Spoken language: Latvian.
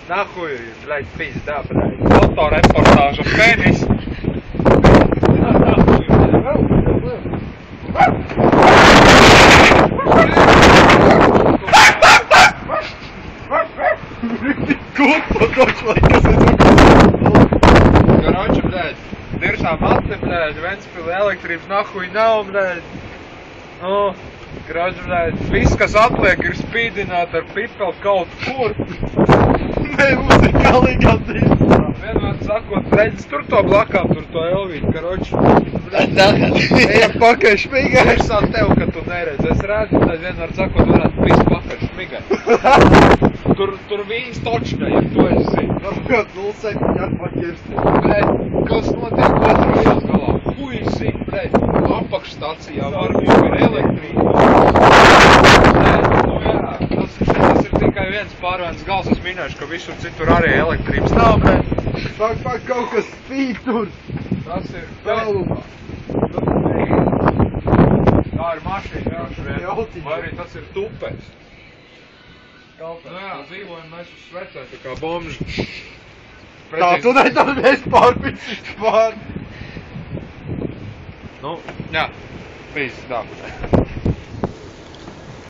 Nahuj, blядь, pizdā, blядь. Fotoreportāža penis. Nahuj, Купа точно, Короче, блядь, дыршā matne, блядь, Ventspili elektrības nahuj nav, blядь. Nu, Короче, блядь, viss, kas atliek, ir spīdināt ar pipeli kaut kur. Ne, muzikalīgi atzīst. Vienmēr sakot, redz, tur to blakām, tur to Elvīti, karoči. Ejam pakaļ šmigā. Es sāku tev, ka tu neredz. Es redzu, tad vienmēr sakot, varētu visu pakaļ šmigā. Tur viņas točka ir, to es zinu. Varbūt 07 atpakirsti. Bļaļ, kas notiek otrā ielas galā? Huj zin, bļaļ, apakšstacijā varbūt ir elektrība. Nu jā, tas ir tikai viens pārvērns gals. Es minēšu, ka visur citur arī elektrības nav, bļaļ. Pak, kaut kas spīd tur. Tas ir Tālumā. Tā ir mašīna, vai arī tas ir tupes. Nu jā, dzīvojam mēs uz svecē, tā kā bomži. Tā, tu netādi mēs pārpicīt pār. Nu, jā, pīzdā.